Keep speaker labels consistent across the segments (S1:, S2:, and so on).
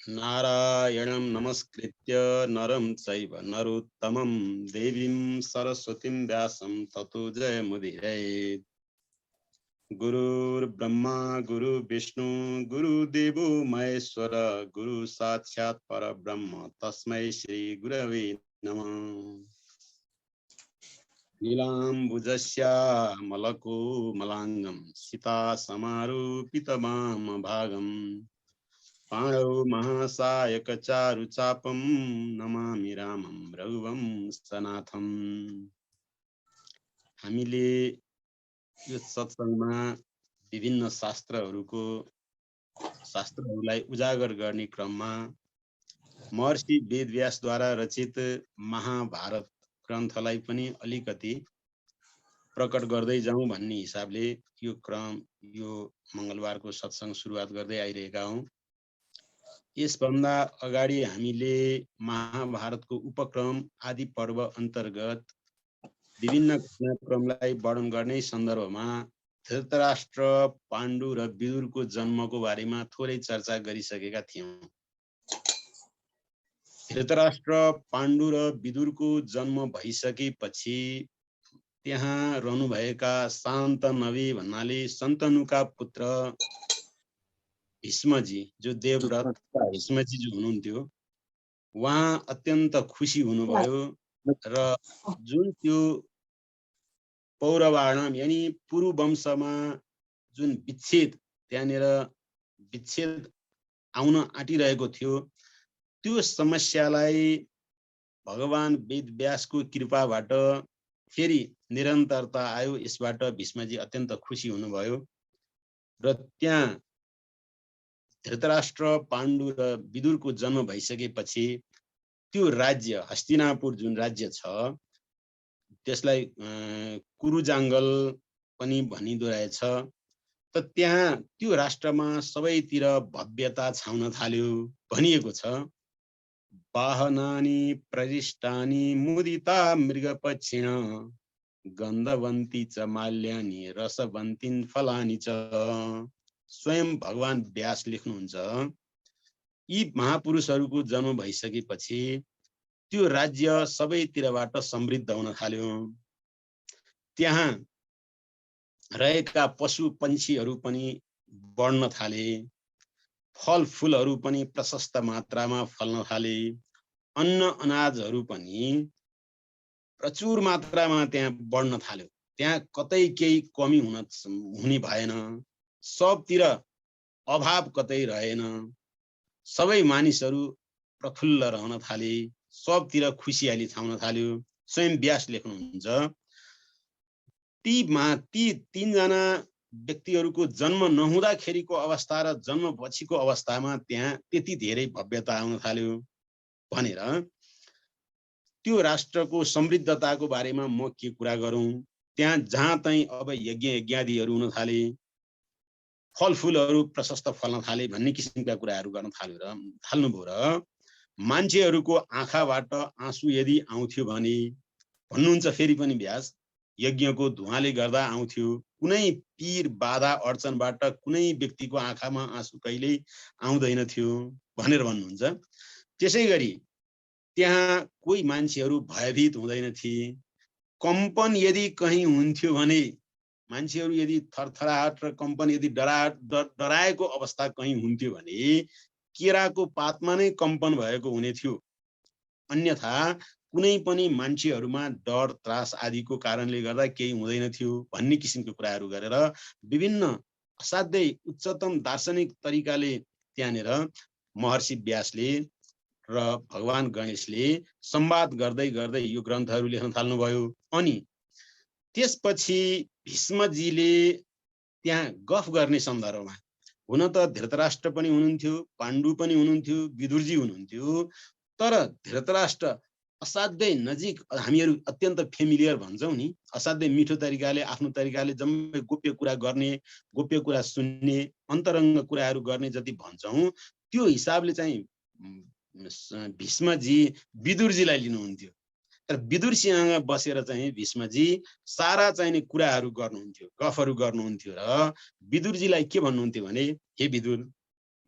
S1: नारायणं नमस्कृत्य नरं चैव नरोत्तमं देवीं सरस्वतीं व्यासं ततो जयमुदीरयेत्। गुरुर्ब्रह्मा गुरुर्विष्णु गुरुदेवो महेश्वर गुरु साक्षात् परब्रह्म तस्मै श्री गुरवे नमः। नीलाम्बुजस्यामलको मलाङ्गं सीतासमारूपितवामभागम् पाणौ महासायकचारुचापं नमामि रामं रघुवंशनाथं। हामीले यो सत्सङ्गमा विभिन्न शास्त्रहरूलाई उजागर गर्ने क्रममा महर्षि वेदव्यासद्वारा रचित महाभारत ग्रन्थलाई पनि अलिकति प्रकट गर्दै जाउँ भन्ने हिसाबले यो मङ्गलबारको सत्सङ्ग सुरुवात गर्दै आइरहेका हौँ। यसभन्दा अगाडि हामीले महाभारतको उपक्रम आदि पर्व अन्तर्गत विभिन्न घटनाक्रमलाई वर्णन गर्ने सन्दर्भमा धृतराष्ट्र, पाण्डु र विदुरको जन्मको बारेमा थोरै चर्चा गरिसकेका थियौँ। धृतराष्ट्र, पाण्डु र विदुरको जन्म भइसकेपछि त्यहाँ रहनुभएका शान्तनवी भन्नाले शन्तनुका पुत्र भीष्मजी, जो देवव्रत भीष्मजी जो हुनुहुन्थ्यो, उहाँ अत्यन्त खुसी हुनुभयो र जुन त्यो पौरवाणम यानी पुरु वंशमा जुन त्यहाँनिर विच्छेद आउन आँटिरहेको थियो, त्यो समस्यालाई भगवान वेदव्यासको कृपाबाट फेरि निरन्तरता आयो। यसबाट भीष्मजी अत्यन्त खुसी हुनुभयो र त्यहाँ धृतराष्ट्र, पाण्डु र विदुरको जन्म भइसकेपछि त्यो राज्य हस्तिनापुर जुन राज्य छ त्यसलाई कुरुजाङ्गल पनि भनिँदो रहेछ। त त्यहाँ त्यो राष्ट्रमा सबैतिर भव्यता छाउन थाल्यो। भनिएको छ वाहनानि प्ररिष्टानि मुदिता मृगपक्षिण गन्धवन्ती च माल्यानि रसवन्तीन् फलानि च। स्वयं भगवान व्यास लेख्नुहुन्छ यी महापुरुषहरूको जन्म भइसकेपछि त्यो राज्य सबैतिरबाट समृद्ध हुन थाल्यो। त्यहाँ रहेका पशु पन्छीहरू पनि बढ्न थाले, फलफुलहरू पनि प्रशस्त मात्रामा फल्न थाले, अन्न अनाजहरू पनि प्रचुर मात्रामा त्यहाँ बढ्न थाल्यो। त्यहाँ कतै केही कमी हुने भएन, सबतिर अभाव कतै रहेन, सबै मानिसहरू प्रफुल्ल रहन थाले, सबतिर खुसियाली छाउन थाल्यो। स्वयं व्यास लेख्नुहुन्छ ती 3 जना व्यक्तिहरूको जन्म नहुँदाखेरिको अवस्था र जन्म पछिको अवस्थामा त्यहाँ त्यति धेरै भव्यता आउन थाल्यो भनेर त्यो राष्ट्रको समृद्धताको बारेमा म के कुरा गरौँ। त्यहाँ जहाँ चाहिँ अब यज्ञादिहरू हुन थाले, फलफुलहरू प्रशस्त फल्न थाले भन्ने किसिमका कुराहरू गर्न थाल्नुभयो र मान्छेहरूको आँखाबाट आँसु यदि आउँथ्यो भने भन्नुहुन्छ फेरि पनि व्यास, यज्ञको धुवाले गर्दा आउँथ्यो, कुनै पीर बाधा अडचनबाट कुनै व्यक्तिको आँखामा आँसु कहिल्यै आउँदैन थियो भनेर भन्नुहुन्छ। त्यसै गरी त्यहाँ कोही मान्छेहरू भयभीत हुँदैन थिए। कम्पन यदि कहीँ हुन्थ्यो भने मान्छेहरू यदि थरथराहट र कम्पन यदि डराएको अवस्था कहीँ हुन्थ्यो भने केराको पातमा नै कम्पन भएको हुने थियो। अन्यथा कुनै पनि मान्छेहरूमा डर त्रास आदिको कारणले गर्दा केही हुँदैन थियो भन्ने किसिमको कुराहरू गरेर विभिन्न असाध्यै उच्चतम दार्शनिक तरिकाले त्यहाँनिर महर्षि व्यासले र भगवान गणेशले संवाद गर्दै गर्दै यो ग्रन्थहरू लेख्न थाल्नुभयो। अनि त्यसपछि भीष्मजीले त्यहाँ गफ गर्ने सन्दर्भमा, हुन त धृतराष्ट्र पनि हुनुहुन्थ्यो, पाण्डु पनि हुनुहुन्थ्यो, विदुरजी हुनुहुन्थ्यो, तर धृतराष्ट्र असाध्यै नजिक, हामीहरू अत्यन्त फेमिलियर भन्छौँ नि, असाध्यै मिठो तरिकाले आफ्नो तरिकाले जम्मै गोप्य कुरा गर्ने, गोप्य कुरा सुन्ने, अन्तरङ्ग कुराहरू गर्ने जति भन्छौँ त्यो हिसाबले चाहिँ भीष्मजी विदुरजीलाई लिनुहुन्थ्यो। तर विदुरसँग बसेर चाहिँ भीष्मजी सारा चाहिने कुराहरू गर्नुहुन्थ्यो, गफहरू गर्नुहुन्थ्यो र विदुरजीलाई के भन्नुहुन्थ्यो भने, हे विदुर,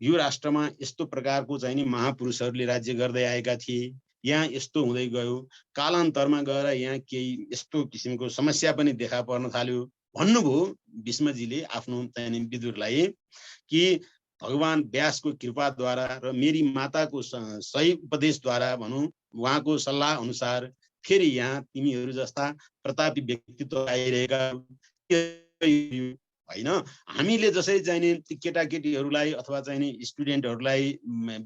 S1: यो राष्ट्रमा यस्तो प्रकारको चाहिँ नि महापुरुषहरूले राज्य गर्दै आएका थिए, यहाँ यस्तो हुँदै गयो, कालान्तरमा गएर यहाँ केही यस्तो किसिमको समस्या पनि देखा पर्न थाल्यो भन्नुभयो भीष्मजीले आफ्नो चाहिँ विदुरलाई कि भगवान व्यासको कृपाद्वारा र मेरी माताको सही उपदेशद्वारा भनौँ, उहाँको सल्लाह अनुसार फेरि यहाँ तिमीहरू जस्ता प्रतापी व्यक्तित्व आइरहेका होइन। हामीले जसरी चाहिने केटाकेटीहरूलाई अथवा चाहिने स्टुडेन्टहरूलाई,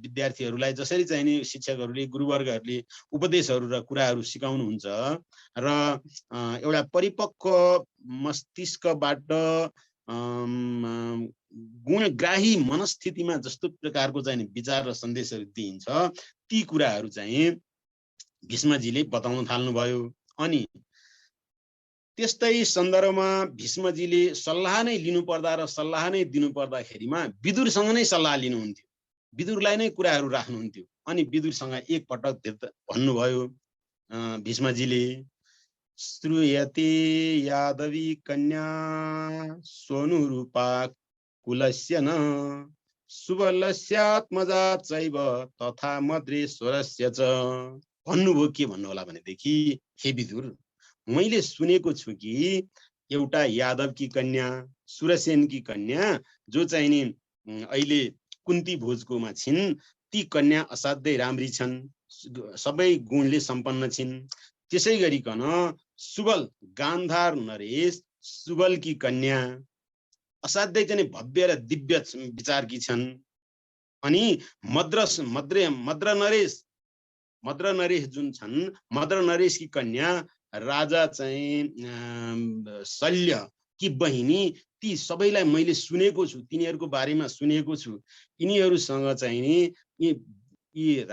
S1: विद्यार्थीहरूलाई जसरी चाहिने शिक्षकहरूले, गुरुवर्गहरूले उपदेशहरू र कुराहरू सिकाउनुहुन्छ र एउटा परिपक्व मस्तिष्कबाट गुणग्राही मनस्थितिमा जस्तो प्रकारको चाहिँ विचार र सन्देशहरू दिइन्छ, ती कुराहरू चाहिँ भीष्मजीले बताउन थाल्नुभयो। अनि त्यस्तै सन्दर्भमा भीष्मजीले सल्लाह नै लिनुपर्दा र सल्लाह नै दिनुपर्दाखेरिमा विदुरसँग नै सल्लाह लिनुहुन्थ्यो, विदुरलाई नै कुराहरू राख्नुहुन्थ्यो। अनि विदुरसँग एकपटक भन्नुभयो भीष्मजीले, श्रूयते यादवी कन्या सोनुरूपा कुलस्य न सुबलस्यात्मजा चैव तथा मद्रेश्वरस्य च। भन्नुभयो के भन्नु होला भनेदेखि, हे विदुर, मैले सुनेको छु कि एउटा यादवकी कन्या, सुरसेनकी कन्या जो चाहिँ नि अहिले कुन्ती भोजकोमा छिन्, ती कन्या असाध्यै राम्री छन्, सबै गुणले सम्पन्न छिन्। त्यसै गरिकन सुबल गान्धार नरेश सुबलकी कन्या असाध्यै चाहिँ भव्य र दिव्य विचारकी छन्। अनि मद्र नरेश जुन छन्, मद्र नरेशकी कन्या राजा चाहिँ शल्य कि बहिनी, ती सबैलाई मैले सुनेको छु, तिनीहरूको बारेमा सुनेको छु। यिनीहरूसँग चाहिँ नि यी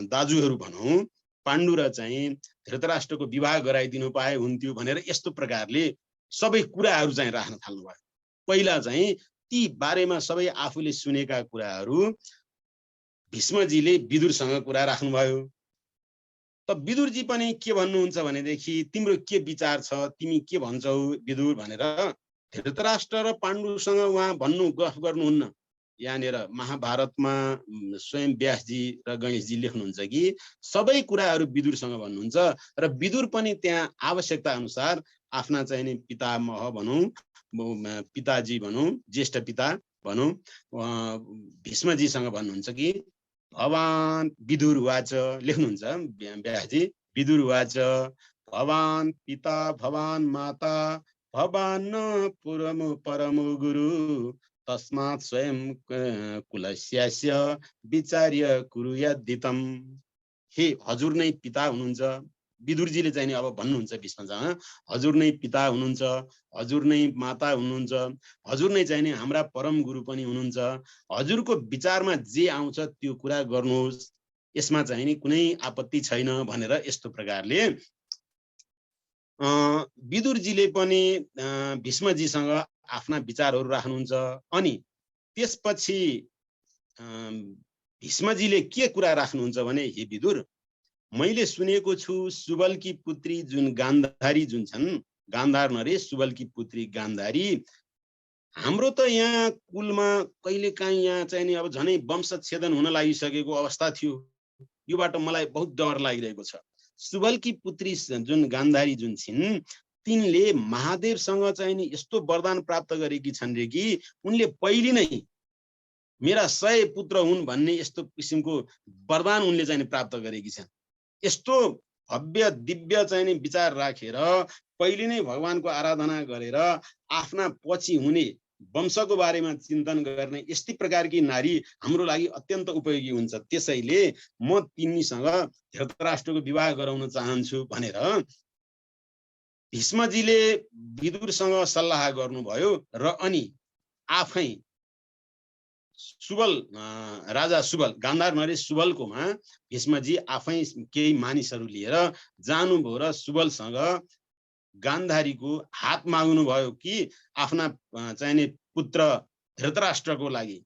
S1: दाजुहरू भनौँ पाण्डु र चाहिँ धृतराष्ट्रको विवाह गराइदिनु पाए हुन्थ्यो भनेर यस्तो प्रकारले सबै कुराहरू चाहिँ राख्न थाल्नुभयो। पहिला चाहिँ ती बारेमा सबै आफूले सुनेका कुराहरू भीष्मजीले विदुरसँग कुरा राख्नुभयो। त विदुरजी पनि के भन्नुहुन्छ भनेदेखि, तिम्रो के विचार छ, तिमी के भन्छौ विदुर भनेर धृतराष्ट्र र पाण्डुसँग उहाँ गफ गर्नुहुन्न। यहाँनिर महाभारतमा स्वयं व्यासजी र गणेशजी लेख्नुहुन्छ कि सबै कुराहरू विदुरसँग भन्नुहुन्छ र विदुर पनि त्यहाँ आवश्यकता अनुसार आफ्ना चाहिने पितामह भनौँ, पिताजी भनौँ, ज्येष्ठ पिता भनौँ, भीष्मजीसँग भन्नुहुन्छ कि भवान विदुर वाच, लेख्नुहुन्छ व्यासजी, विदुर वाच भवान पिता भवान माता भवान परमो गुरु तस्मात् स्वयं कुलस्यास्य विचार्य कुरुयद्धितम। हे हजुर नै पिता हुनुहुन्छ, विदुरजीले चाहिँ अब भन्नुहुन्छ भीष्मसँग, हजुर नै पिता हुनुहुन्छ, हजुर नै माता हुनुहुन्छ, हजुर नै चाहिँ हाम्रा परम गुरु पनि हुनुहुन्छ, हजुरको विचारमा जे आउँछ त्यो कुरा गर्नुहोस्, यसमा चाहिँ नि कुनै आपत्ति छैन भनेर यस्तो प्रकारले विदुरजीले पनि भीष्मजीसँग आफ्ना विचारहरू राख्नुहुन्छ। अनि त्यसपछि भीष्मजीले के कुरा राख्नुहुन्छ भने, हे विदुर, मैले सुनेको छु सुबलकी पुत्री जुन गान्धारी जुन छन्, गान्धार नरेश सुबलकी पुत्री गान्धारी, हाम्रो त यहाँ कुलमा कहिलेकाहीँ यहाँ चाहिँ नि अब झनै वंशच्छेदन हुन लागिसकेको अवस्था थियो। योबाट मलाई बहुत डर लागिरहेको छ। सुबलकी पुत्री जुन गान्धारी जुन छिन्, तिनले महादेवसँग चाहिँ नि यस्तो वरदान प्राप्त गरेकी छन् रे कि उनले पहिले नै मेरा 100 पुत्र हुन् भन्ने यस्तो किसिमको वरदान उनले चाहिँ प्राप्त गरेकी छन्। यस्तो भव्य दिव्य चाहिँ नि विचार राखेर पहिले नै भगवानको आराधना गरेर आफ्ना पछि हुने वंशको बारेमा चिन्तन गर्ने यस्तै प्रकारकी नारी हाम्रो लागि अत्यन्त उपयोगी हुन्छ। त्यसैले म तिमीसँग धृतराष्ट्रको विवाह गराउन चाहन्छु भनेर भीष्मजीले विदुरसँग सल्लाह गर्नुभयो र अनि आफै सुबल राजा सुबल गान्धार नरेश सुबलकोमा भीष्मजी आफै केही मानिसहरू लिएर जानुभयो र सुबलसँग गान्धारीको हात माग्नु भयो कि आफ्ना चाहिने पुत्र धृतराष्ट्रको लागि।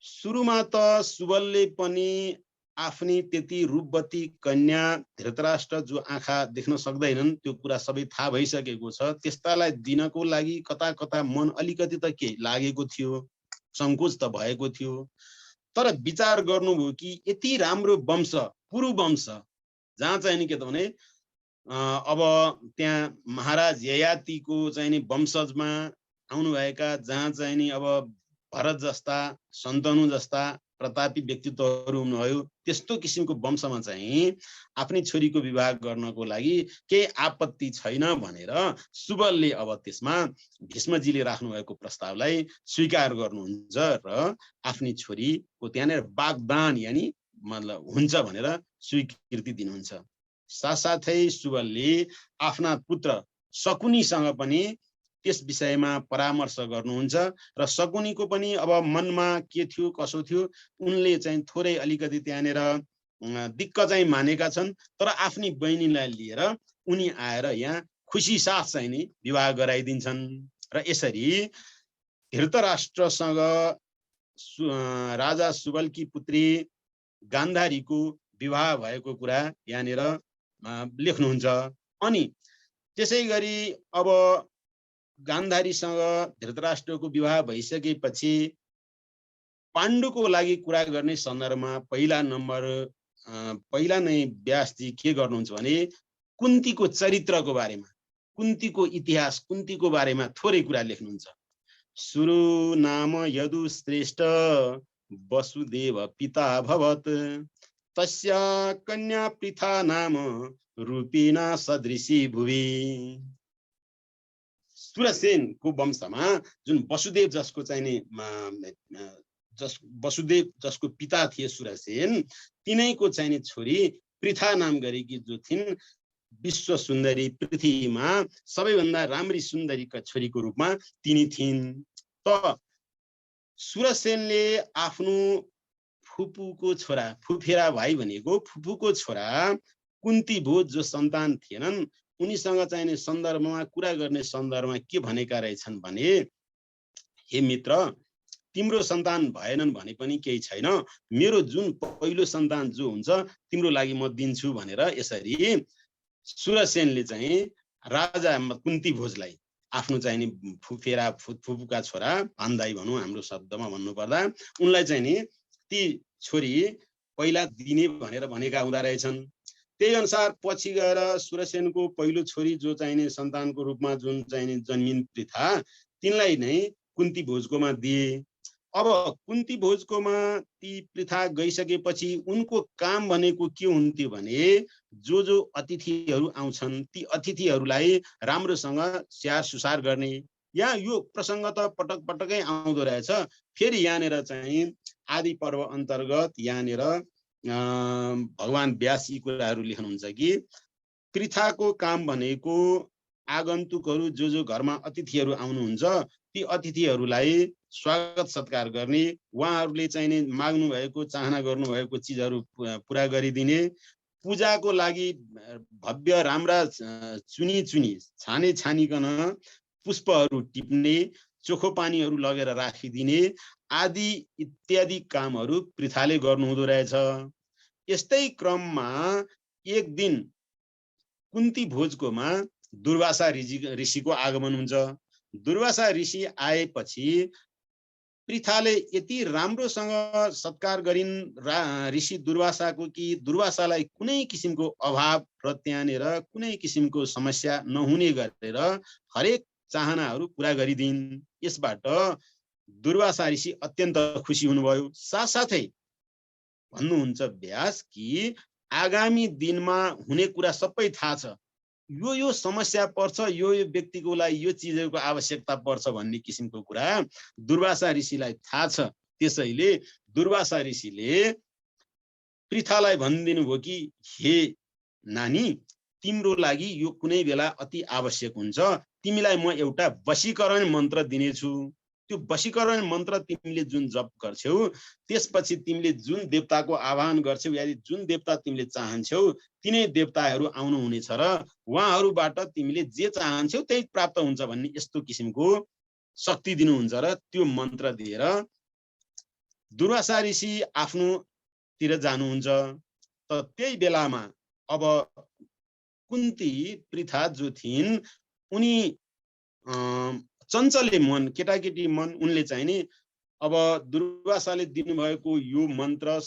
S1: सुरुमा त सुबलले पनि आफ्नी त्यति रूपवती कन्या धृतराष्ट्र जो आँखा देख्न सक्दैनन् त्यो कुरा सबै थाहा भइसकेको छ, त्यस्तालाई दिनको लागि कता कता मन अलिकति त के लागेको थियो। संकोच त भएको थियो, तर विचार गर्नुभयो कि यति राम्रो वंश, पुरु वंश, जहाँ चाहिँ नि के त भने अब त्यहाँ महाराज ययातिको चाहिँ नि वंशजमा आउनुभएका, जहाँ चाहिँ नि अब भरत जस्ता, शन्तनु जस्ता प्रतापी व्यक्तित्वहरू हुनुभयो, त्यस्तो किसिमको वंशमा चाहिँ आफ्नै छोरीको विवाह गर्नको लागि केही आपत्ति छैन भनेर सुबलले अब त्यसमा भीष्मजीले राख्नुभएको प्रस्तावलाई स्वीकार गर्नुहुन्छ र आफ्नी छोरीको त्यहाँनिर वाग्दान यानि मतलब हुन्छ भनेर स्वीकृति दिनुहुन्छ। साथसाथै सुबलले आफ्ना पुत्र शकुनीसँग पनि त्यस विषयमा परामर्श गर्नुहुन्छ र शकुनीको पनि अब मनमा के थियो कसो थियो, उनले चाहिँ थोरै अलिकति त्यहाँनिर दिक्क चाहिँ मानेका छन्, तर आफ्नी बहिनीलाई लिएर उनी आएर यहाँ खुसी साथ चाहिँ नि विवाह गराइदिन्छन् र यसरी धृतराष्ट्रसँग राजा सुबलकी पुत्री गान्धारीको विवाह भएको कुरा यहाँनिर लेख्नुहुन्छ। अनि त्यसै गरी अब गान्धारीसँग धृतराष्ट्रको विवाह भइसकेपछि पाण्डुको लागि कुरा गर्ने सन्दर्भमा पहिला नै व्यासजी के गर्नुहुन्छ भने कुन्तीको चरित्रको बारेमा, कुन्तीको इतिहास, कुन्तीको बारेमा थोरै कुरा लेख्नुहुन्छ। सुरु नाम यदुश्रेष्ठ वसुदेव पिता भवत्, तस्या कन्या पृथा नाम रूपिणा सदृशी भुवि। सुरसेनको वंशमा जुन वसुदेव जसको चाहिँ नि वसुदेव जसको पिता थिए सुरसेन, तिनैको चाहिँ नि छोरी पृथा नाम गरेकी जो थिइन्, विश्व सुन्दरी, पृथ्वीमा सबैभन्दा राम्री सुन्दरीका छोरीको रूपमा तिनी थिइन्। त सुरसेनले आफ्नो फुपूको छोरा, फुफेरा भाइ भनेको फुपूको छोरा कुन्ती भोज जो सन्तान थिएनन्, उनीसँग चाहिँ नि सन्दर्भमा कुरा गर्ने सन्दर्भमा के भनेका रहेछन् भने, हे मित्र, तिम्रो सन्तान भएनन् भने पनि केही छैन, मेरो जुन पहिलो सन्तान जो हुन्छ तिम्रो लागि म दिन्छु भनेर यसरी सुरसेनले चाहिँ राजा कुन्ती भोजलाई आफ्नो चाहिँ नि फुफेरा फुपूका छोरा, भान्दाई भनौँ हाम्रो शब्दमा भन्नुपर्दा, उनलाई चाहिँ नि ती छोरी पहिला दिने भनेर भनेका हुँदा रहेछन्। त्यही अनुसार पछि गएर सुरसेनको पहिलो छोरी जो चाहिँ नि सन्तानको रूपमा जुन चाहिँ नि जन्मिन पृथा, तिनलाई नै कुन्ती भोजकोमा दिए। अब कुन्ती भोजकोमा ती पृथा गइसकेपछि उनको काम भनेको के हुन्थ्यो भने, जो अतिथिहरू आउँछन् ती अतिथिहरूलाई राम्रोसँग स्याहार सुसार गर्ने। यहाँ यो प्रसङ्ग त पटक पटकै आउँदो रहेछ। फेरि यहाँनिर चाहिँ आदि पर्व अन्तर्गत यहाँनिर भगवान व्यास यी कुराहरू लेख्नुहुन्छ कि पृथाको काम भनेको आगन्तुकहरू जो घरमा अतिथिहरू आउनुहुन्छ ती अतिथिहरूलाई स्वागत सत्कार गर्ने, उहाँहरूले चाहिँ नि माग्नु भएको चाहना गर्नुभएको चिजहरू पुरा गरिदिने, पूजाको लागि भव्य राम्रा चुनी छानिकन पुष्पहरू टिप्ने, चोखो पानीहरू लगेर राखिदिने आदि इत्यादि कामहरू पृथाले गर्नुहुँदो रहेछ। यस्तै क्रममा एक दिन कुन्ती भोजकोमा दुर्वासा ऋषिको आगमन हुन्छ। दुर्वासा ऋषि आएपछि पृथाले यति राम्रोसँग सत्कार गरिन् ऋषि दुर्वासाको कि दुर्वासालाई कुनै किसिमको अभाव र त्यहाँनिर कुनै किसिमको समस्या नहुने गरेर हरेक चाहनाहरू पुरा गरिदिन्। यसबाट दुर्वासा ऋषि अत्यन्त खुसी हुनुभयो। साथसाथै भन्नुहुन्छ व्यास कि आगामी दिनमा हुने कुरा सबै थाहा छ, यो समस्या पर्छ, यो व्यक्तिको लागि यो चिजहरूको आवश्यकता पर्छ भन्ने किसिमको कुरा दुर्वासा ऋषिलाई थाहा छ। त्यसैले दुर्वासा ऋषिले पृथालाई भनिदिनु भयो कि हे नानी, तिम्रो लागि यो कुनै बेला अति आवश्यक हुन्छ, तिमीलाई म एउटा वशीकरण मन्त्र दिनेछु। त्यो वशीकरण मन्त्र तिमीले जुन जप गर्छौ, त्यसपछि तिमीले जुन देवताको आह्वान गर्छौ या जुन देवता तिमीले चाहन्छौ तिनै देवताहरू आउनु हुनेछ र उहाँहरूबाट तिमीले जे चाहन्छौ त्यही प्राप्त हुन्छ भन्ने यस्तो किसिमको शक्ति दिनुहुन्छ र त्यो मन्त्र दिएर दुर्वासा ऋषि आफ्नोतिर जानुहुन्छ। त त्यही बेलामा अब कुन्ती पृथा जो थिइन्, उनी चञ्चले मन, केटाकेटी मन, उनले चाहिँ नि अब दुर्वासाले दिनुभएको यो मन्त्र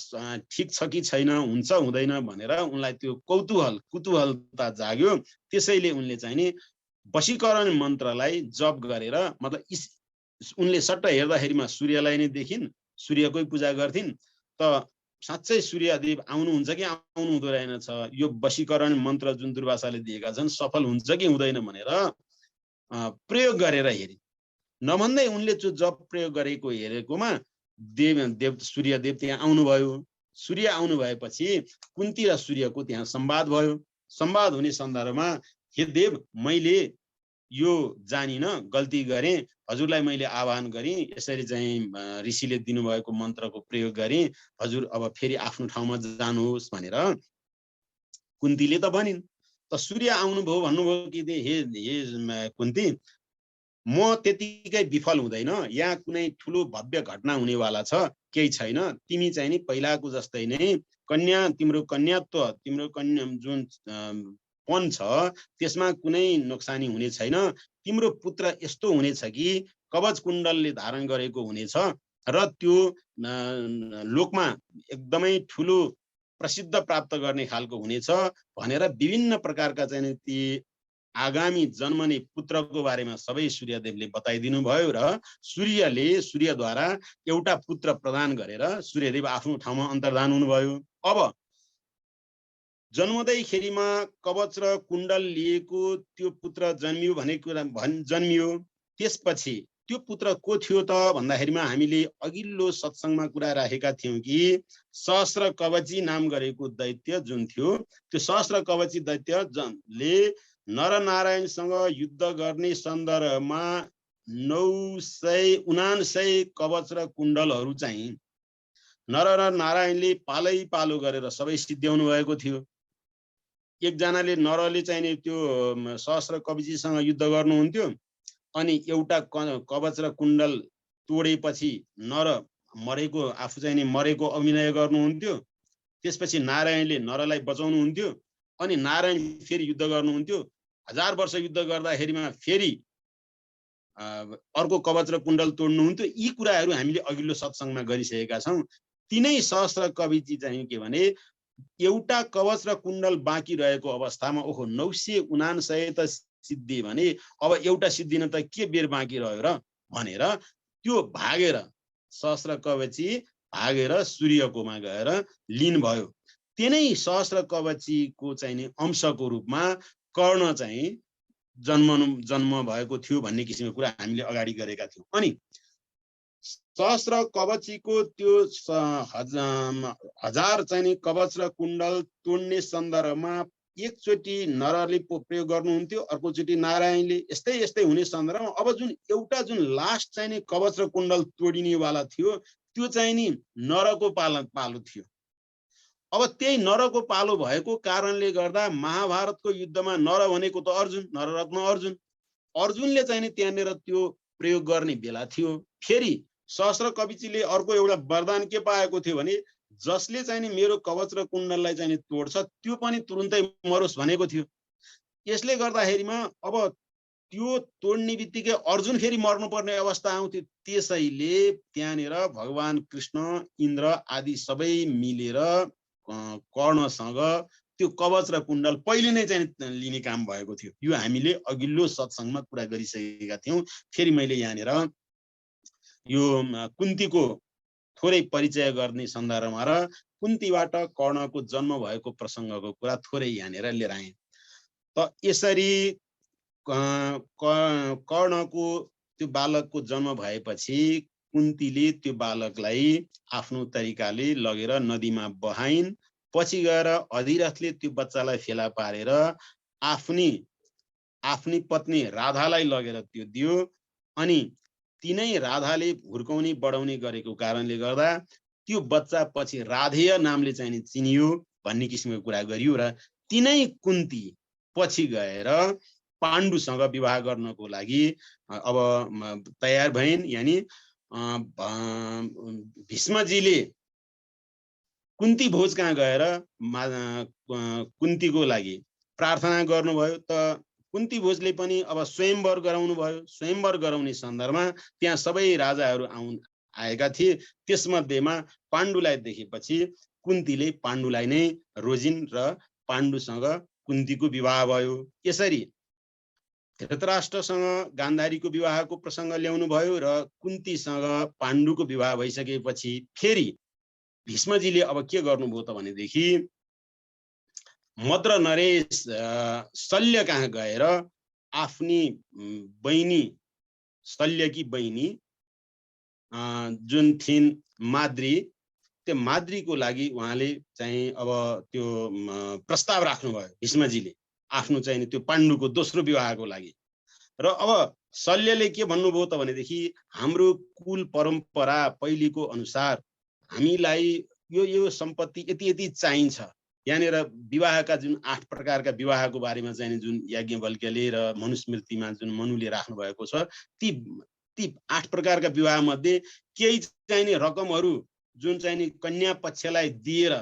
S1: ठिक छ कि छैन, हुन्छ हुँदैन भनेर उनलाई त्यो कुतूहलता जाग्यो। त्यसैले उनले चाहिँ नि वशीकरण मन्त्रलाई जप गरेर, मतलब उनले सट्ट हेर्दाखेरिमा सूर्यलाई नै देखिन्, सूर्यकै पूजा गर्थिन्। त साँच्चै सूर्यदेव आउनुहुन्छ कि आउनु हुँदो रहेनछ, यो वशीकरण मन्त्र जुन दुर्वासाले दिएका छन् सफल हुन्छ कि हुँदैन भनेर प्रयोग गरेर हेरे। नभन्दै उनले जो जप प्रयोग गरेको हेरेकोमा सूर्यदेव त्यहाँ आउनुभयो। सूर्य आउनु भएपछि कुन्ती र सूर्यको त्यहाँ संवाद भयो। संवाद हुने सन्दर्भमा, हे देव, मैले यो जानिन, गल्ती गरेँ, हजुरलाई मैले आह्वान गरेँ, यसरी चाहिँ ऋषिले दिनुभएको मन्त्रको प्रयोग गरेँ, हजुर अब फेरि आफ्नो ठाउँमा जानुहोस् भनेर कुन्तीले त भनिन्। त सूर्य आउनुभयो, भन्नुभयो कि हे कुन्ती, म त्यतिकै विफल हुँदैन, यहाँ कुनै ठुलो भव्य घटना हुनेवाला छ, केही छैन, तिमी चाहिँ नि पहिलाको जस्तै नै तिम्रो कन्यात्व, तिम्रो कन्या जुन पन छ त्यसमा कुनै नोक्सानी हुने छैन। तिम्रो पुत्र यस्तो हुनेछ कि कवच कुण्डलले धारण गरेको हुनेछ र त्यो लोकमा एकदमै ठुलो प्रसिद्ध प्राप्त गर्ने खालको हुनेछ भनेर विभिन्न प्रकारका चाहिँ ती आगामी जन्मने पुत्रको बारेमा सबै सूर्यदेवले बताइदिनु भयो र सूर्यद्वारा एउटा पुत्र प्रदान गरेर सूर्यदेव आफ्नो ठाउँमा अन्तर्धान हुनुभयो। अब जन्मदैखेरिमा कवच र कुण्डल लिएको त्यो पुत्र जन्मियो भन्ने कुरा जन्मियो। त्यसपछि त्यो पुत्र को थियो त भन्दाखेरिमा हामीले अघिल्लो सत्सङ्गमा कुरा राखेका थियौँ कि सहस्र कवची नाम गरेको दैत्य जुन थियो, त्यो सहस्र कवची दैत्यले नरनारायणसँग युद्ध गर्ने सन्दर्भमा 979 कवच र कुण्डलहरू चाहिँ नर र नारायणले पालै पालो गरेर सबै सिद्ध्याउनु भएको थियो। एकजनाले नरले चाहिँ त्यो सहस्र कवचीसँग युद्ध गर्नुहुन्थ्यो, अनि एउटा कवच र कुण्डल तोडेपछि नर मरेको, आफू चाहिँ मरेको अभिनय गर्नुहुन्थ्यो। त्यसपछि नारायणले नरलाई बचाउनुहुन्थ्यो, अनि नारायण फेरि युद्ध गर्नुहुन्थ्यो। 1000 वर्ष युद्ध गर्दाखेरिमा फेरि अर्को कवच र कुण्डल तोड्नुहुन्थ्यो। यी कुराहरू हामीले अघिल्लो सत्सङ्गमा गरिसकेका छौँ। तिनै सहस्र कवची चाहिँ के भने एउटा कवच र कुण्डल बाँकी रहेको अवस्थामा, ओहो 979 त सिद्धि भने अब एउटा सिद्धिन त के बेर बाँकी रह्यो र भनेर त्यो भागेर सहस्र कवची भागेर सूर्यकोमा गएर लीन भयो। तिनै सहस्र कवचीको चाहिँ नि अंशको रूपमा कर्ण चाहिँ जन्म भएको थियो भन्ने किसिमको कुरा हामीले अगाडि गरेका थियौँ। अनि सहस्र कवचीको त्यो 1000 चाहिँ नि कवच र कुण्डल तोड्ने सन्दर्भमा एकचोटि नरले प्रयोग गर्नुहुन्थ्यो, अर्कोचोटि नारायणले, यस्तै हुने सन्दर्भमा अब जुन लास्ट चाहिँ नि कवच र कुण्डल तोडिनेवाला थियो त्यो चाहिँ नि नरको पालो थियो। अब त्यही नरको पालो भएको कारणले गर्दा महाभारतको युद्धमा नर भनेको त अर्जुन, नररत्न अर्जुनले चाहिँ नि त्यहाँनिर त्यो प्रयोग गर्ने बेला थियो। फेरि सहस्र कवचीले अर्को एउटा वरदान के पाएको थियो भने जसले चाहिँ नि मेरो कवच र कुण्डललाई चाहिँ नि तोड्छ त्यो पनि तुरुन्तै मरोस् भनेको थियो। यसले गर्दाखेरिमा अब त्यो तोड्ने बित्तिकै अर्जुन फेरि मर्नुपर्ने अवस्था आउँथ्यो। त्यसैले त्यहाँनिर भगवान कृष्ण, इन्द्र आदि सबै मिलेर कर्णसँग त्यो कवच र कुण्डल पहिले नै चाहिँ लिने काम भएको थियो। यो हामीले अघिल्लो सत्सङ्गमा कुरा गरिसकेका थियौँ। फेरि मैले यहाँनिर यो कुन्तीको थोरै परिचय गर्ने सन्दर्भमा र कुन्तीबाट कर्णको जन्म भएको प्रसङ्गको कुरा थोरै यहाँनिर लिएर आएँ। त यसरी कर्णको त्यो बालकको जन्म भएपछि कुन्तीले त्यो बालकलाई आफ्नो तरिकाले लगेर नदीमा बहाइन्। पछि गएर अधिरथले त्यो बच्चालाई फेला पारेर आफ्नी पत्नी राधालाई लगेर त्यो दियो। अनि तिनै राधाले हुर्काउने बढाउने गरेको कारणले गर्दा त्यो बच्चा पछि राधेय नामले चाहिँ चिनियो भन्ने किसिमको कुरा गरियो। र तिनै कुन्ती पछि गएर पाण्डुसँग विवाह गर्नको लागि अब तयार भइन्। यानि भीष्मजीले कुन्ती भोज कहाँ गएर कुन्तीको लागि प्रार्थना गर्नुभयो। त कुन्ती भोजले पनि अब स्वयंवर गराउनु भयो। स्वयंवर गराउने सन्दर्भमा त्यहाँ सबै राजाहरू आएका थिए। त्यसमध्येमा पाण्डुलाई देखेपछि कुन्तीले पाण्डुलाई नै रोजिन् र पाण्डुसँग कुन्तीको विवाह भयो। यसरी धृतराष्ट्रसँग गान्धारीको विवाहको प्रसङ्ग ल्याउनु भयो र कुन्तीसँग पाण्डुको विवाह भइसकेपछि फेरि भीष्मजीले अब के गर्नुभयो त भनेदेखि मद्र नरेश शल्य कहाँ गएर आफ्नी बहिनी शल्यकी बहिनी जुन थिइन् माद्री, त्यो माद्रीको लागि उहाँले चाहिँ अब त्यो प्रस्ताव राख्नुभयो भीष्मजीले आफ्नो चाहिँ त्यो पाण्डुको दोस्रो विवाहको लागि। र अब शल्यले के भन्नुभयो त भनेदेखि हाम्रो कुल परम्परा पहिलेको अनुसार हामीलाई यो सम्पत्ति यति यति चाहिन्छ। यहाँनिर विवाहका जुन 8 प्रकारका विवाहको बारेमा चाहिँ जुन याज्ञवल्क्यले र मनुस्मृतिमा जुन मनुले राख्नु भएको छ, ती 8 प्रकारका विवाह मध्ये केही चाहिने रकमहरू जुन चाहिँ कन्या पक्षलाई दिएर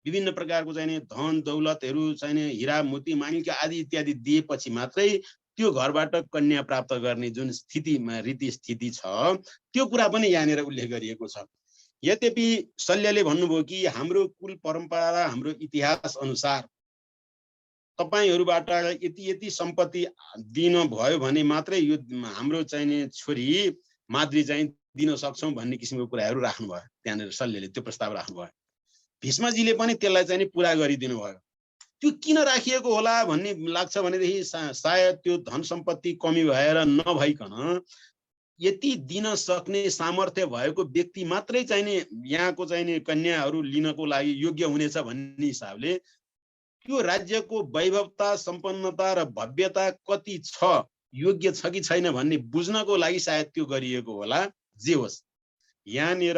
S1: विभिन्न प्रकारको चाहिँ धन दौलतहरू चाहिने हिरा मोती माणिक्य आदि इत्यादि दिएपछि मात्रै त्यो घरबाट कन्या प्राप्त गर्ने जुन स्थितिमा रीति स्थिति छ त्यो कुरा पनि यहाँनिर उल्लेख गरिएको छ। यद्यपि शल्यले भन्नुभयो कि हाम्रो कुल परम्परा र हाम्रो इतिहास अनुसार तपाईहरुबाट यति यति सम्पत्ति दिन भयो भने मात्रै यो हाम्रो चाहिने छोरी माद्री चाहिँ दिन सक्छौं भन्ने किसिमको कुराहरू राख्नुभयो। त्यहाँनिर शल्यले त्यो प्रस्ताव राख्नुभयो। भीष्मजीले पनि त्यसलाई चाहिँ पुरा गरिदिनु भयो। त्यो किन राखिएको होला भन्ने लाग्छ भनेदेखि सायद त्यो धन सम्पत्ति कमी भएर नभइकन यति दिन सक्ने सामर्थ्य भएको व्यक्ति मात्रै चाहिने यहाँको चाहिने कन्याहरू लिनको लागि योग्य हुनेछ भन्ने हिसाबले त्यो राज्यको वैभवता सम्पन्नता र भव्यता कति छ, योग्य छ कि छैन भन्ने बुझ्नको लागि सायद त्यो गरिएको होला। जे होस्, यहाँनिर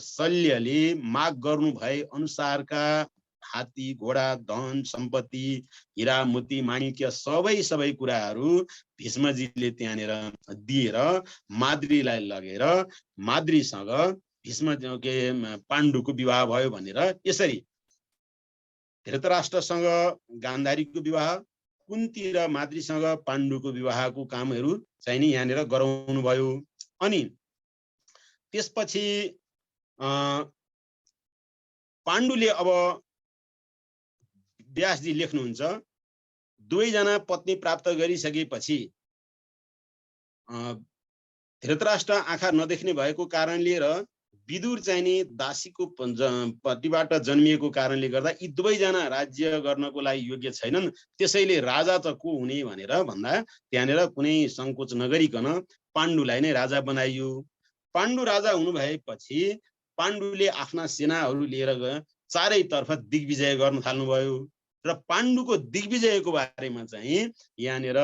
S1: शल्यले माग गर्नु भए अनुसारका हात्ती घोडा धन सम्पत्ति हिरा मोती माणिक्य सबै कुराहरू भीष्मजीले त्यहाँनिर दिएर माद्रीलाई लगेर माद्रीसँग भीष्मके पाण्डुको विवाह भयो भनेर यसरी धृतराष्ट्रसँग गान्धारीको विवाह, कुन्ती र माद्रीसँग पाण्डुको विवाहको कामहरू चाहिँ नि यहाँनिर गराउनु भयो। अनि त्यसपछि पाण्डुले अब व्यासजी लेख्नुहुन्छ, दुवैजना पत्नी प्राप्त गरिसकेपछि धृतराष्ट्र आँखा नदेख्ने भएको कारणले र विदुर चाहिँ नि दासीको पतिबाट जन्मिएको कारणले गर्दा यी दुवैजना राज्य गर्नको लागि योग्य छैनन्। त्यसैले राजा त को हुने भनेर भन्दा त्यहाँनिर कुनै संकोच नगरिकन पाण्डुलाई नै राजा बनाइयो। पाण्डु राजा हुनु भएपछि पाण्डुले आफ्ना सेनाहरू लिएर गए चारैतर्फ दिग्विजय गर्न थाल्नुभयो र पाण्डुको दिग्विजयको बारेमा चाहिँ यहाँनिर